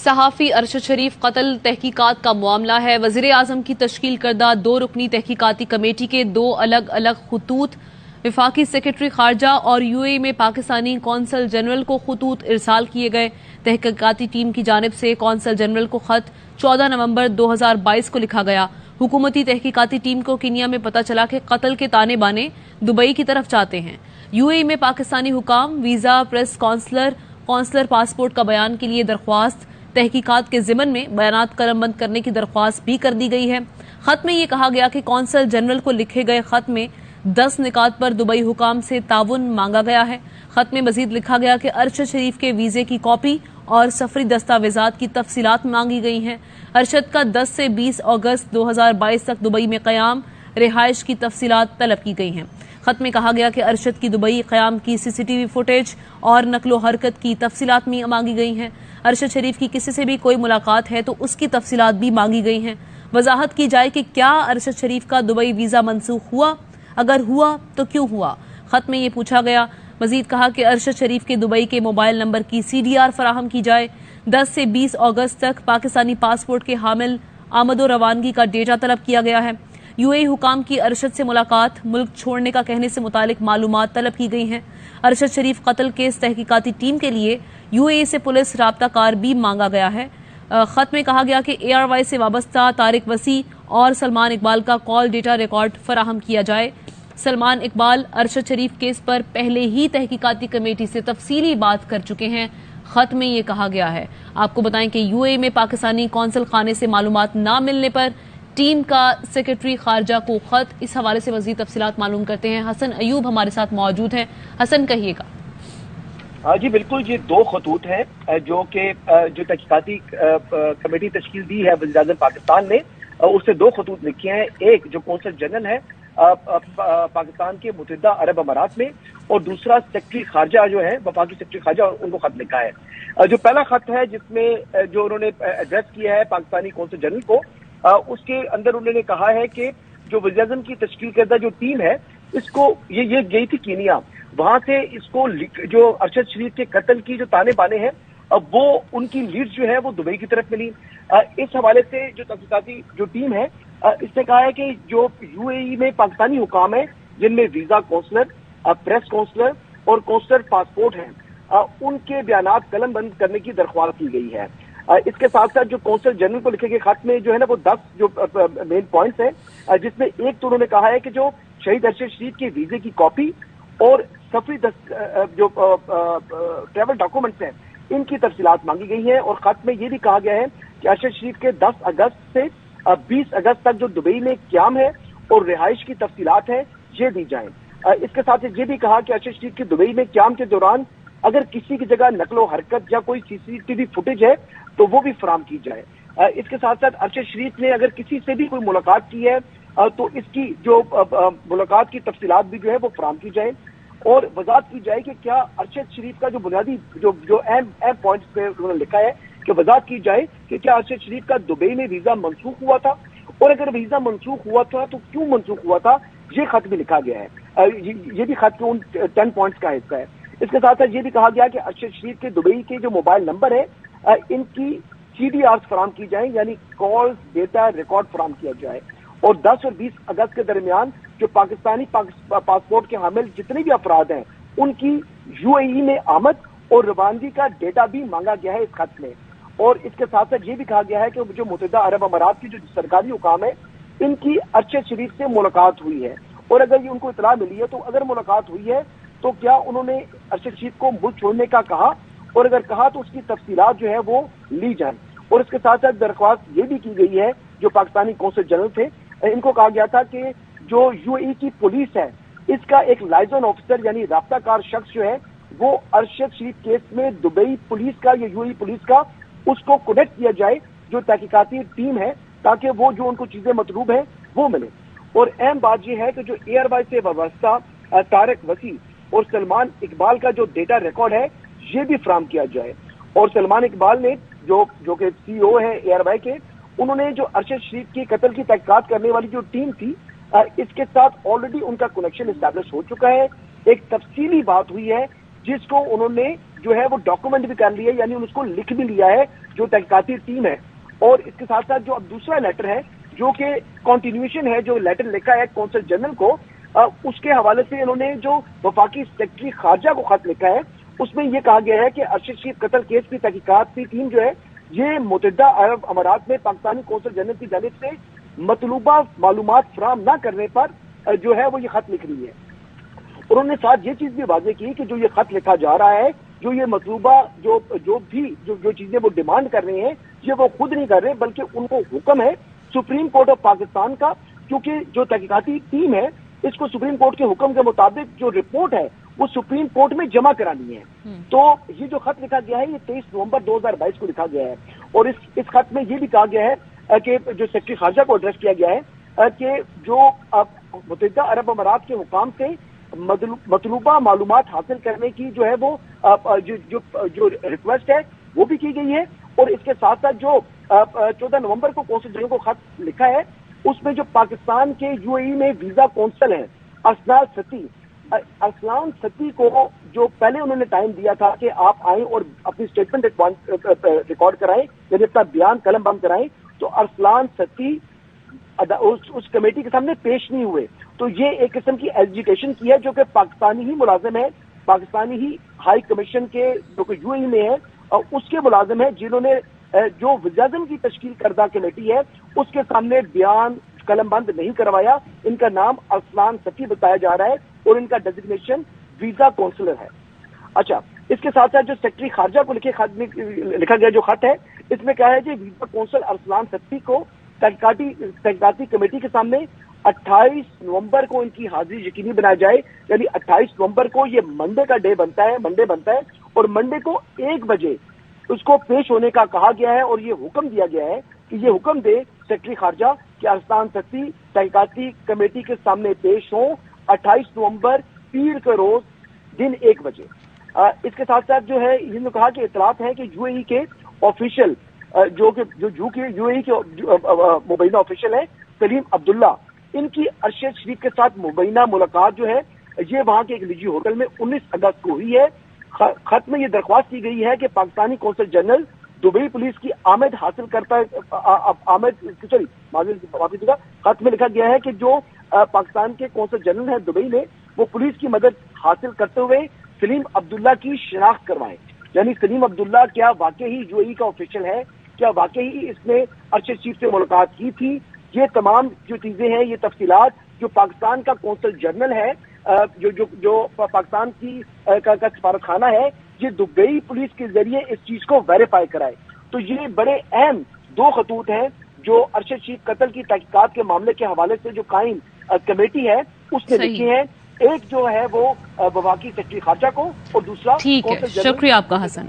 صحافی ارشد شریف قتل تحقیقات کا معاملہ ہے۔ وزیر اعظم کی تشکیل کردہ 2 رکنی تحقیقاتی کمیٹی کے 2 الگ الگ خطوط وفاقی سیکرٹری خارجہ اور UAE میں پاکستانی قونصل جنرل کو خطوط ارسال کیے گئے۔ تحقیقاتی ٹیم کی جانب سے قونصل جنرل کو خط 14 نومبر 2022 کو لکھا گیا۔ حکومتی تحقیقاتی ٹیم کو کینیا میں پتہ چلا کہ قتل کے تانے بانے دبئی کی طرف جاتے ہیں۔ UAE میں پاکستانی حکام، ویزا، پریس قونصلر پاسپورٹ کا بیان کے لیے درخواست، تحقیقات کے ضمن میں بیانات قلم بند کرنے کی درخواست بھی کر دی گئی ہے۔ خط میں یہ کہا گیا کہ قونصل جنرل کو لکھے گئے خط میں 10 نکات پر دبئی حکام سے تعاون مانگا گیا ہے۔ خط میں مزید لکھا گیا کہ ارشد شریف کے ویزے کی کاپی اور سفری دستاویزات کی تفصیلات مانگی گئی ہیں۔ ارشد کا 10 سے 20 اگست 2022 تک دبئی میں قیام، رہائش کی تفصیلات طلب کی گئی ہیں۔ خط میں کہا گیا کہ ارشد کی دبئی قیام کی CCTV فوٹیج اور نقل و حرکت کی تفصیلات مانگی گئی ہیں۔ ارشد شریف کی کسی سے بھی کوئی ملاقات ہے تو اس کی تفصیلات بھی مانگی گئی ہیں۔ وضاحت کی جائے کہ کیا ارشد شریف کا دبئی ویزا منسوخ ہوا؟ اگر ہوا تو کیوں ہوا؟ خط میں یہ پوچھا گیا۔ مزید کہا کہ ارشد شریف کے دبئی کے موبائل نمبر کی CDR فراہم کی جائے۔ 10 سے 20 اگست تک پاکستانی پاسپورٹ کے حامل آمد و روانگی کا ڈیٹا طلب کیا گیا ہے۔ UAE حکام کی ارشد سے ملاقات، ملک چھوڑنے کا کہنے سے متعلق معلومات طلب کی گئی ہیں۔ ارشد شریف قتل کیس تحقیقاتی ٹیم کے لیے UAE سے پولیس رابطہ کار بھی مانگا گیا ہے۔ خط میں کہا گیا کہ ARY سے وابستہ طارق وسیع اور سلمان اقبال کا کال ڈیٹا ریکارڈ فراہم کیا جائے۔ سلمان اقبال ارشد شریف کیس پر پہلے ہی تحقیقاتی کمیٹی سے تفصیلی بات کر چکے ہیں۔ خط میں یہ کہا گیا ہے۔ آپ کو بتائیں کہ UAE میں پاکستانی قونصل خانے سے معلومات نہ ملنے پر ٹیم کا سیکرٹری خارجہ کو خط، اس حوالے سے مزید تفصیلات معلوم کرتے ہیں۔ حسن ایوب ہمارے ساتھ موجود ہیں۔ حسن، کہیے گا۔ جی بالکل، یہ 2 خطوط ہیں جو تحقیقاتی کمیٹی تشکیل دی ہے وزیر اعظم پاکستان نے، اس سے 2 خطوط لکھے ہیں۔ ایک جو قونصل جنرل ہے پاکستان کے متحدہ عرب امارات میں، اور دوسرا سیکرٹری خارجہ جو ہے وفاقی سیکرٹری خارجہ، ان کو خط لکھا ہے۔ جو پہلا خط ہے جس میں جو انہوں نے ایڈریس کیا ہے پاکستانی قونصل جنرل کو، اس کے اندر انہوں نے کہا ہے کہ جو وزیر اعظم کی تشکیل کردہ جو ٹیم ہے اس کو یہ گئی تھی کینیا، وہاں سے اس کو جو ارشد شریف کے قتل کی جو تانے بانے ہیں وہ ان کی لیڈ جو ہے وہ دبئی کی طرف ملی۔ اس حوالے سے جو تحقیقاتی جو ٹیم ہے اس نے کہا ہے کہ جو UAE میں پاکستانی حکام ہیں جن میں ویزا قونصلر، پریس قونصلر اور قونصلر پاسپورٹ ہیں، ان کے بیانات قلم بند کرنے کی درخواست کی گئی ہے۔ اس کے ساتھ ساتھ جو قونصل جنرل کو لکھے گئے خط میں جو ہے نا وہ 10 جو مین پوائنٹس ہیں، جس میں ایک تو انہوں نے کہا ہے کہ جو شہید ارشد شریف کے ویزے کی کاپی اور سفری جو ٹریول ڈاکومنٹس ہیں ان کی تفصیلات مانگی گئی ہیں، اور خط میں یہ بھی کہا گیا ہے کہ ارشد شریف کے 10 اگست سے 20 اگست تک جو دبئی میں قیام ہے اور رہائش کی تفصیلات ہیں یہ دی جائیں۔ اس کے ساتھ یہ بھی کہا کہ ارشد شریف کے دبئی میں قیام کے دوران اگر کسی کی جگہ نقل و حرکت یا کوئی CCTV فوٹیج ہے تو وہ بھی فراہم کی جائے۔ اس کے ساتھ ساتھ ارشد شریف نے اگر کسی سے بھی کوئی ملاقات کی ہے تو اس کی جو ملاقات کی تفصیلات بھی جو ہے وہ فراہم کی جائے، اور وضاحت کی جائے کہ کیا ارشد شریف کا جو بنیادی جو اہم پوائنٹس پہ انہوں نے لکھا ہے کہ وضاحت کی جائے کہ کیا ارشد شریف کا دبئی میں ویزا منسوخ ہوا تھا، اور اگر ویزا منسوخ ہوا تھا تو کیوں منسوخ ہوا تھا، یہ خط بھی لکھا گیا ہے۔ یہ بھی خط کے ان 10 پوائنٹس کا حصہ ہے۔ اس کے ساتھ ساتھ یہ بھی کہا گیا کہ ارشد شریف کے دبئی کے جو موبائل نمبر ہے ان کی CDRs فراہم کی جائیں، یعنی کال ڈیٹا ریکارڈ فراہم کیا جائے، اور 10 اور 20 اگست کے درمیان جو پاکستانی پاسپورٹ کے حامل جتنے بھی افراد ہیں ان کی UAE میں آمد اور روانگی کا ڈیٹا بھی مانگا گیا ہے اس خط میں۔ اور اس کے ساتھ ساتھ یہ بھی کہا گیا ہے کہ جو متحدہ عرب امارات کی جو سرکاری حکام ہے ان کی ارشد شریف سے ملاقات ہوئی ہے، اور اگر یہ ان کو اطلاع ملی ہے تو اگر ملاقات ہوئی ہے تو کیا انہوں نے ارشد شریف کو ملک چھوڑنے کا کہا، اور اگر کہا تو اس کی تفصیلات جو ہے وہ لی جائیں۔ اور اس کے ساتھ ساتھ درخواست یہ بھی کی گئی ہے جو پاکستانی قونصل جنرل تھے ان کو کہا گیا تھا کہ جو UAE کی پولیس ہے اس کا ایک لائزن آفیسر یعنی رابطہ کار شخص جو ہے وہ ارشد شریف کیس میں دبئی پولیس کا یا UAE پولیس کا اس کو کنیکٹ کیا جائے جو تحقیقاتی ٹیم ہے، تاکہ وہ جو ان کو چیزیں مطلوب ہیں وہ ملے۔ اور اہم بات یہ ہے کہ جو ARY سے وابستہ طارق وسیع اور سلمان اقبال کا جو ڈیٹا ریکارڈ ہے یہ بھی فراہم کیا جائے۔ اور سلمان اقبال نے جو کہ CEO ہے ARY کے، انہوں نے جو ارشد شریف کی قتل کی تحقیقات کرنے والی جو ٹیم تھی اس کے ساتھ آلریڈی ان کا کنیکشن اسٹیبلش ہو چکا ہے۔ ایک تفصیلی بات ہوئی ہے جس کو انہوں نے جو ہے وہ ڈاکومنٹ بھی کر لیے، یعنی اس کو لکھ بھی لیا ہے جو تحقیقاتی ٹیم ہے. اور اس کے ساتھ ساتھ جو اب دوسرا لیٹر ہے جو کہ کنٹینیوشن ہے، جو لیٹر لکھا ہے کونسل جنرل کو، اس کے حوالے سے انہوں نے جو وفاقی سیکرٹری خارجہ کو خط لکھا ہے اس میں یہ کہا گیا ہے کہ ارشد شریف قتل کیس کی تحقیقاتی ٹیم جو ہے یہ متحدہ عرب امارات میں پاکستانی کونسل جنرل کی جانب سے مطلوبہ معلومات فراہم نہ کرنے پر جو ہے وہ یہ خط لکھ رہی ہے. انہوں نے ساتھ یہ چیز بھی واضح کی کہ جو یہ خط لکھا جا رہا ہے، جو یہ مطلوبہ جو چیزیں وہ ڈیمانڈ کر رہے ہیں یہ وہ خود نہیں کر رہے بلکہ ان کو حکم ہے سپریم کورٹ آف پاکستان کا، کیونکہ جو تحقیقاتی ٹیم ہے اس کو سپریم کورٹ کے حکم کے مطابق جو رپورٹ ہے وہ سپریم کورٹ میں جمع کرانی ہے. تو یہ جو خط لکھا گیا ہے یہ 23 نومبر 2022 کو لکھا گیا ہے، اور اس خط میں یہ بھی کہا گیا ہے کہ جو سیکرٹری خارجہ کو ایڈریس کیا گیا ہے کہ جو متحدہ عرب امارات کے حکام سے مطلوبہ معلومات حاصل کرنے کی جو ہے وہ جو ریکویسٹ ہے وہ بھی کی گئی ہے. اور اس کے ساتھ ساتھ جو 14 نومبر کو کونسل جنرل کو خط لکھا ہے اس میں جو پاکستان کے یو اے ای میں ویزا کونسل ہیں ارسلان ستی کو جو پہلے انہوں نے ٹائم دیا تھا کہ آپ آئیں اور اپنی اسٹیٹمنٹ ریکارڈ کرائیں، یعنی اپنا بیان قلم بند کرائیں، تو ارسلان ستی اس کمیٹی کے سامنے پیش نہیں ہوئے. تو یہ ایک قسم کی ایجوکیشن کی ہے جو کہ پاکستانی ہی ملازم ہے، پاکستانی ہی ہائی کمیشن کے جو کہ یو اے ای میں ہے اور اس کے ملازم ہیں جنہوں نے جو وزیراعظم کی تشکیل کردہ کمیٹی ہے اس کے سامنے بیان قلم بند نہیں کروایا. ان کا نام ارسلان ستی بتایا جا رہا ہے اور ان کا ڈیزگنیشن ویزا کونسلر ہے. اچھا، اس کے ساتھ ساتھ جو سیکرٹری خارجہ کو لکھا گیا جو خط ہے اس میں کیا ہے کہ ویزا کونسل ارسلان ستی کو تحقیقاتی کمیٹی کے سامنے 28 نومبر کو ان کی حاضری یقینی بنایا جائے، یعنی 28 نومبر کو یہ منڈے کا ڈے بنتا ہے اور منڈے کو 1 بجے اس کو پیش ہونے کا کہا گیا ہے. اور یہ حکم دیا گیا ہے کہ یہ حکم دے سیکرٹری خارجہ کہ ارسلان ستی تحقیقاتی کمیٹی کے سامنے پیش ہوں 28 نومبر پیر کے روز دن 1 بجے. اس کے ساتھ ساتھ جو ہے انہوں نے کہا کہ اطلاعات ہے کہ یو اے ای کے آفیشل جو یو اے ای کے مبینہ آفیشل ہیں سلیم عبداللہ، ان کی ارشد شریف کے ساتھ مبینہ ملاقات جو ہے یہ وہاں کے ایک نجی ہوٹل میں 19 اگست کو ہوئی ہے. خط میں یہ درخواست کی گئی ہے کہ Pakistani council general Dubai police کی آمد حاصل کرتا خط میں لکھا گیا ہے کہ جو پاکستان کے کونسل جنرل ہیں دبئی میں وہ پولیس کی مدد حاصل کرتے ہوئے سلیم عبداللہ کی شناخت کروائیں. یعنی سلیم عبداللہ کیا واقعی یو اے ای کا آفیشل ہے، کیا واقعی اس نے ارشد شریف سے ملاقات کی تھی. یہ تمام جو چیزیں ہیں، یہ تفصیلات جو پاکستان کا کونسل جنرل ہے جو پاکستان کی کا سفارت خانہ ہے، یہ دبئی پولیس کے ذریعے اس چیز کو ویریفائی کرائے. تو یہ بڑے اہم 2 خطوط ہیں جو ارشد شریف قتل کی تحقیقات کے معاملے کے حوالے سے جو قائم کمیٹی ہے اس نے لکھی ہیں. ایک جو ہے وہ وفاقی سیکرٹری خارجہ کو اور دوسرا ٹھیک ہے. شکریہ آپ کا حسن.